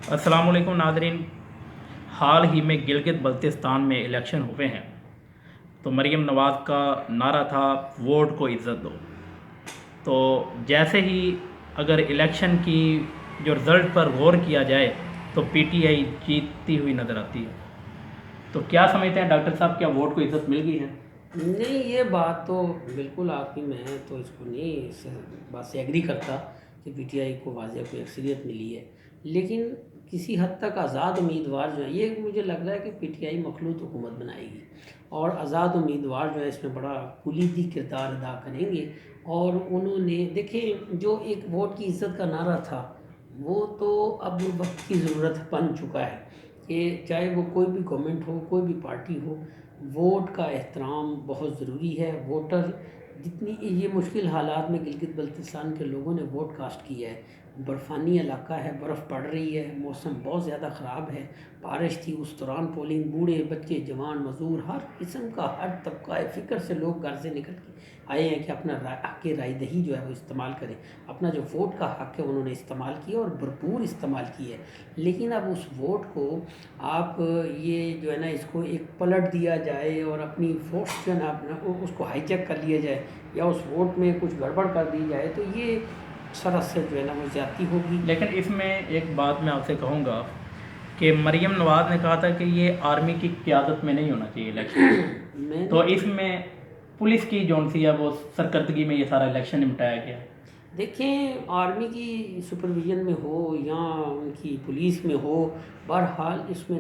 السلام علیکم ناظرین، حال ہی میں گلگت بلتستان میں الیکشن ہوئے ہیں تو مریم نواز کا نعرہ تھا ووٹ کو عزت دو۔ تو جیسے ہی اگر الیکشن کی جو رزلٹ پر غور کیا جائے تو پی ٹی آئی جیتتی ہوئی نظر آتی ہے۔ تو کیا سمجھتے ہیں ڈاکٹر صاحب، کیا ووٹ کو عزت مل گئی ہے؟ نہیں، یہ بات تو بالکل آپ کی میں تو اس کو نہیں اس بات سے ایگری کرتا کہ پی ٹی آئی کو واضح کوئی اکثریت ملی ہے، لیکن کسی حد تک آزاد امیدوار جو ہیں، یہ مجھے لگ رہا ہے کہ پی ٹی آئی مخلوط حکومت بنائے گی اور آزاد امیدوار جو ہے اس میں بڑا کلیدی کردار ادا کریں گے۔ اور انہوں نے دیکھیں، جو ایک ووٹ کی عزت کا نعرہ تھا وہ تو اب وقت کی ضرورت بن چکا ہے کہ چاہے وہ کوئی بھی گورنمنٹ ہو، کوئی بھی پارٹی ہو، ووٹ کا احترام بہت ضروری ہے۔ ووٹر جتنی یہ مشکل حالات میں گلگت بلتستان کے لوگوں نے ووٹ کاسٹ کیا ہے، برفانی علاقہ ہے، برف پڑ رہی ہے، موسم بہت زیادہ خراب ہے، بارش تھی، اس دوران پولنگ، بوڑھے بچے جوان مزدور ہر قسم کا ہر طبقہ فکر سے لوگ گھر سے نکل کے آئے ہیں کہ اپنا حق رائے دہی جو ہے وہ استعمال کریں۔ اپنا جو ووٹ کا حق ہے انہوں نے استعمال کیا اور بھرپور استعمال کیا ہے۔ لیکن اب اس ووٹ کو آپ یہ جو ہے نا اس کو ایک پلٹ دیا جائے اور اپنی فورس جو ہے نا اس کو ہائی جیک کر لیا جائے یا اس ووٹ میں کچھ گڑبڑ کر دی جائے تو یہ سراسر جو ہے نا وہ زیادتی ہوگی۔ لیکن اس میں ایک بات میں آپ سے کہوں گا کہ مریم نواز نے کہا تھا کہ یہ آرمی کی قیادت میں نہیں ہونا چاہیے الیکشن، تو اس میں پولیس کی جون سی ہے وہ سرکردگی میں یہ سارا الیکشن نمٹایا گیا۔ دیکھیں، آرمی کی سپرویژن میں ہو یا ان کی پولیس میں ہو، بہرحال اس میں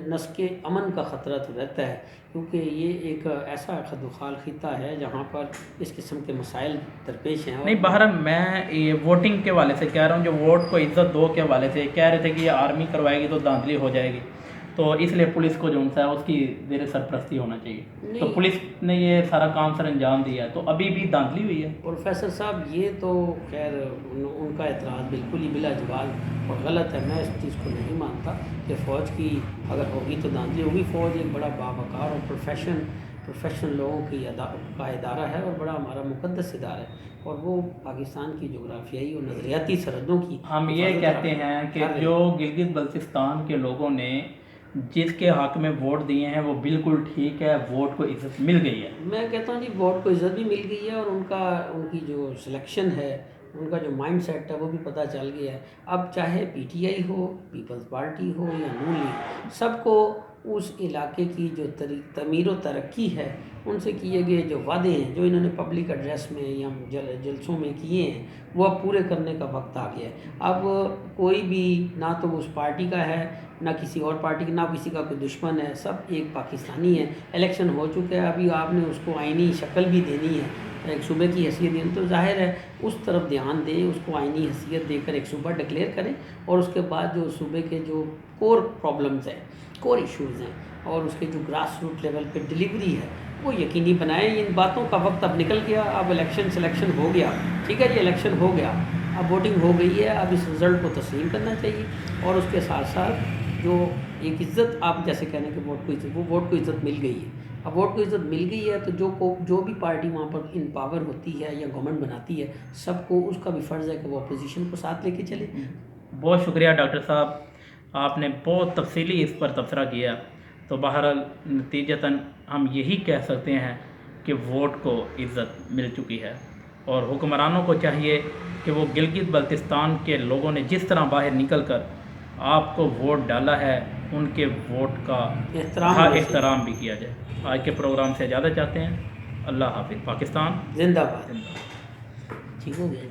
نسق امن کا خطرہ تو رہتا ہے، کیونکہ یہ ایک ایسا خدوخال خطہ ہے جہاں پر اس قسم کے مسائل درپیش ہیں۔ نہیں، بہرحال میں یہ ووٹنگ کے حوالے سے کہہ رہا ہوں، جو ووٹ کو عزت دو کے حوالے سے کہہ رہے تھے کہ یہ آرمی کروائے گی تو دھاندلی ہو جائے گی، تو اس لیے پولیس کو جو ہے اس کی زیر سرپرستی ہونا چاہیے، تو پولیس نے یہ سارا کام سر انجام دیا ہے تو ابھی بھی دھاندلی ہوئی ہے۔ پروفیسر صاحب، یہ تو خیر ان کا اعتراض بالکل ہی بلا جواب اور غلط ہے۔ میں اس چیز کو نہیں مانتا کہ فوج کی اگر ہوگی تو دھاندلی ہوگی۔ فوج ایک بڑا باوقار اور پروفیشنل لوگوں کا ادارہ ہے اور بڑا ہمارا مقدس ادارہ ہے، اور وہ پاکستان کی جغرافیائی اور نظریاتی سرحدوں کی ہم یہ کہتے ہیں کہ جو گلگت بلتستان کے لوگوں نے جس کے حق میں ووٹ دیے ہیں وہ بالکل ٹھیک ہے، ووٹ کو عزت مل گئی ہے۔ میں کہتا ہوں جی، ووٹ کو عزت بھی مل گئی ہے اور ان کی جو سلیکشن ہے، ان کا جو مائنڈ سیٹ ہے وہ بھی پتہ چل گیا ہے۔ اب چاہے پی ٹی آئی ہو، پیپلز پارٹی ہو یا نون لیگ، سب کو اس علاقے کی جو تعمیر و ترقی ہے، ان سے کیے گئے جو وعدے ہیں، جو انہوں نے پبلک ایڈریس میں یا جلسوں میں کیے ہیں، وہ اب پورے کرنے کا وقت آ گیا ہے۔ اب کوئی بھی نہ تو اس پارٹی کا ہے، نہ کسی اور پارٹی کا، نہ کسی کا کوئی دشمن ہے، سب ایک پاکستانی ہے۔ الیکشن ہو چکے ہیں، ابھی آپ نے اس کو آئینی شکل بھی دینی ہے، ایک صوبے کی حیثیت دینی، تو ظاہر ہے اس طرف دھیان دیں، اس کو آئینی حیثیت دے کر ایک صوبہ ڈکلیئر کریں، اور اس کے بعد جو صوبے کے جو کور پرابلمز ہیں، کور ایشوز ہیں، اور اس کے جو گراس روٹ لیول پہ ڈیلیوری ہے وہ یقینی بنائیں۔ ان باتوں کا وقت اب نکل گیا، اب سلیکشن ہو گیا، ٹھیک ہے جی، الیکشن ہو گیا، اب ووٹنگ ہو گئی ہے، اب اس رزلٹ کو تسلیم کرنا چاہیے، اور اس کے ساتھ ساتھ جو ایک عزت آپ جیسے کہنے کہ ووٹ کو عزت، وہ ووٹ کو عزت مل گئی ہے۔ اب ووٹ کو عزت مل گئی ہے تو جو بھی پارٹی وہاں پر ان پاور ہوتی ہے یا گورنمنٹ بناتی ہے، سب کو اس کا بھی فرض ہے کہ وہ اپوزیشن کو ساتھ لے کے چلے۔ بہت شکریہ ڈاکٹر صاحب، آپ نے بہت تفصیلی اس پر تبصرہ کیا۔ تو بہرحال نتیجتاً ہم یہی کہہ سکتے ہیں کہ ووٹ کو عزت مل چکی ہے، اور حکمرانوں کو چاہیے کہ وہ گلگت بلتستان کے لوگوں نے جس طرح باہر نکل کر آپ کو ووٹ ڈالا ہے، ان کے ووٹ کا احترام بھی کیا جائے۔ آج کے پروگرام سے اجازت چاہتے ہیں۔ اللہ حافظ۔ پاکستان زندہ باد۔ زندہ باد۔ ٹھیک ہو گیا۔